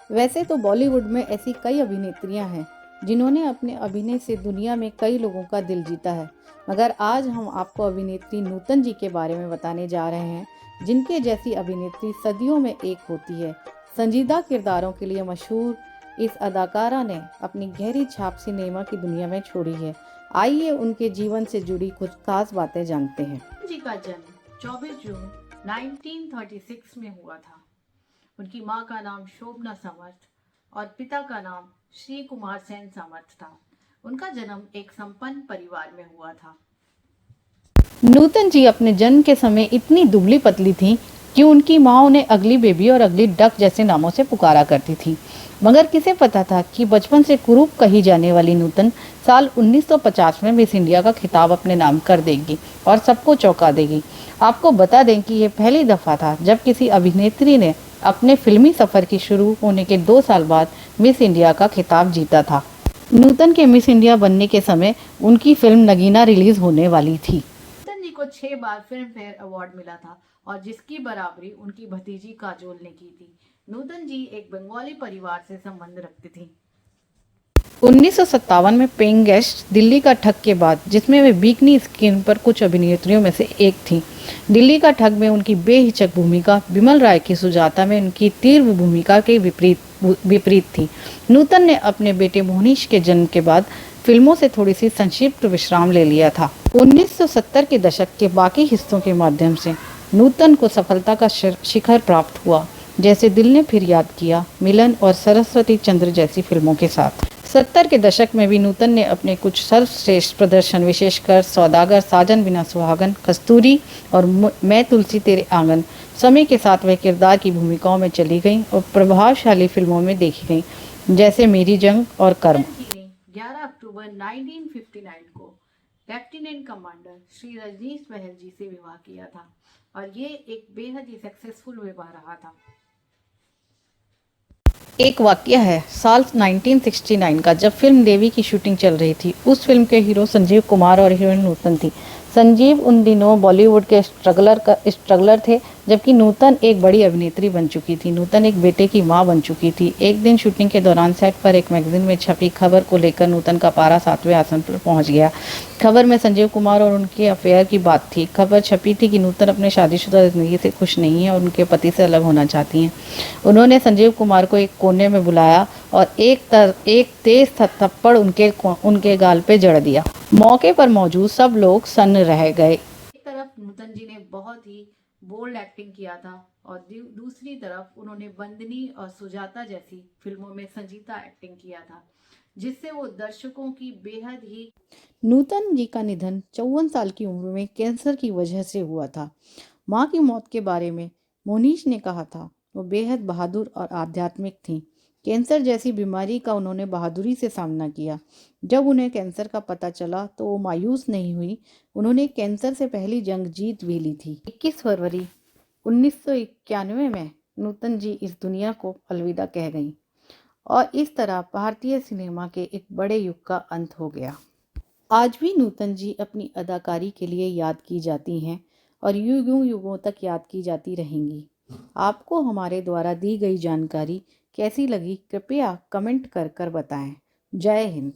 वैसे तो बॉलीवुड में ऐसी कई अभिनेत्रियां हैं जिन्होंने अपने अभिनय से दुनिया में कई लोगों का दिल जीता है, मगर आज हम आपको अभिनेत्री नूतन जी के बारे में बताने जा रहे हैं, जिनके जैसी अभिनेत्री सदियों में एक होती है। संजीदा किरदारों के लिए मशहूर इस अदाकारा ने अपनी गहरी छाप सिनेमा की दुनिया में छोड़ी है। आइए उनके जीवन से जुड़ी कुछ खास बातें जानते हैं। जी का जन्म 24 जून 1936 में हुआ था। उनकी मां का नाम शोभना समर्थ और पिता का नाम श्री कुमार सेन समर्थ था। उनका जन्म एक संपन्न परिवार में हुआ था। नूतन जी अपने जन्म के समय इतनी दुबली पतली थीं कि उनकी मां उन्हें अगली बेबी और अगली डक जैसे नामों से पुकारा करती थी। मगर किसे पता था कि बचपन से कुरूप कही जाने वाली नूतन साल 1950 में मिस इंडिया का खिताब अपने नाम कर देगी और सबको चौंका देगी। आपको बता दें कि यह पहली दफा था जब किसी अभिनेत्री ने अपने फिल्मी सफर की शुरू होने के 2 साल बाद मिस इंडिया का खिताब जीता था। नूतन के मिस इंडिया बनने के समय उनकी फिल्म नगीना रिलीज होने वाली थी। नूतन जी को 6 बार फिल्म फेयर अवार्ड मिला था और जिसकी बराबरी उनकी भतीजी काजोल ने की थी। नूतन जी एक बंगाली परिवार से संबंध रखती थी। 1957 में पेइंग गेस्ट दिल्ली का ठग के बाद, जिसमें वे बिकनी स्क्रीन पर कुछ अभिनेत्रियों में से एक थीं। दिल्ली का ठग में उनकी बेहिचक भूमिका बिमल राय की सुजाता में उनकी तीव्र भूमिका के विपरीत थी। नूतन ने अपने बेटे मोहनीश के जन्म के बाद फिल्मों से थोड़ी सी संक्षिप्त विश्राम ले लिया था। 1970 के दशक के बाकी हिस्सों के माध्यम से नूतन को सफलता का शिखर प्राप्त हुआ, जैसे दिल ने फिर याद किया, मिलन और सरस्वती चंद्र जैसी फिल्मों के साथ। 70 के दशक में भी नूतन ने अपने कुछ सर्वश्रेष्ठ प्रदर्शन, विशेषकर सौदागर, साजन बिना सुहागन, कस्तूरी और मैं तुलसी तेरे आंगन, समय के साथ वह किरदार की भूमिकाओं में चली गईं और प्रभावशाली फिल्मों में देखी गईं, जैसे मेरी जंग और कर्म। 11 अक्टूबर 1959 को लेफ्टिनेंट कमांडर श्री रजनीश बहल जी से विवाह किया था और ये एक बेहद ही सक्सेसफुल विवाह रहा था। एक वाकया है साल 1969 का, जब फिल्म देवी की शूटिंग चल रही थी। उस फिल्म के हीरो संजीव कुमार और हीरोइन नूतन थी। संजीव उन दिनों बॉलीवुड के स्ट्रगलर थे, जबकि नूतन एक बड़ी अभिनेत्री बन चुकी थी। नूतन एक बेटे की मां बन चुकी थी। एक दिन शूटिंग के दौरान सेट पर एक मैगजीन में छपी खबर को लेकर नूतन का पारा 7वें आसन पर पहुंच गया। खबर में संजीव कुमार और उनके अफेयर की बात थी। खबर छपी थी कि नूतन अपने शादीशुदा जिंदगी से खुश नहीं है और उनके पति से अलग होना चाहती हैं। उन्होंने संजीव कुमार को एक कोने में बुलाया और एक तेज थप्पड़ उनके गाल पे जड़ दिया। मौके पर मौजूद सब लोग सन्न रह गए। एक तरफ नूतन जी ने बहुत ही बोल्ड एक्टिंग किया था और दूसरी तरफ उन्होंने बंदनी और सुजाता जैसी फिल्मों में संजीदा एक्टिंग किया था, जिससे वो दर्शकों की बेहद ही। नूतन जी का निधन 54 साल की उम्र में कैंसर की वजह से हुआ था। मां की मौत के बारे में मोनीश ने कहा था, वो बेहद बहादुर और आध्यात्मिक थीं। कैंसर जैसी बीमारी का उन्होंने बहादुरी से सामना किया। जब उन्हें कैंसर का पता चला तो वो मायूस नहीं हुई। उन्होंने कैंसर से पहली जंग जीत भी ली थी। 21 फरवरी 1991 में नूतन जी इस दुनिया को अलविदा कह गईं और इस तरह भारतीय सिनेमा के एक बड़े युग का अंत हो गया। आज भी नूतन जी अपनी अदाकारी के लिए याद की जाती हैं और युगों युगों तक याद की जाती रहेंगी। आपको हमारे द्वारा दी गई जानकारी कैसी लगी, कृपया कमेंट कर बताएं। जय हिंद।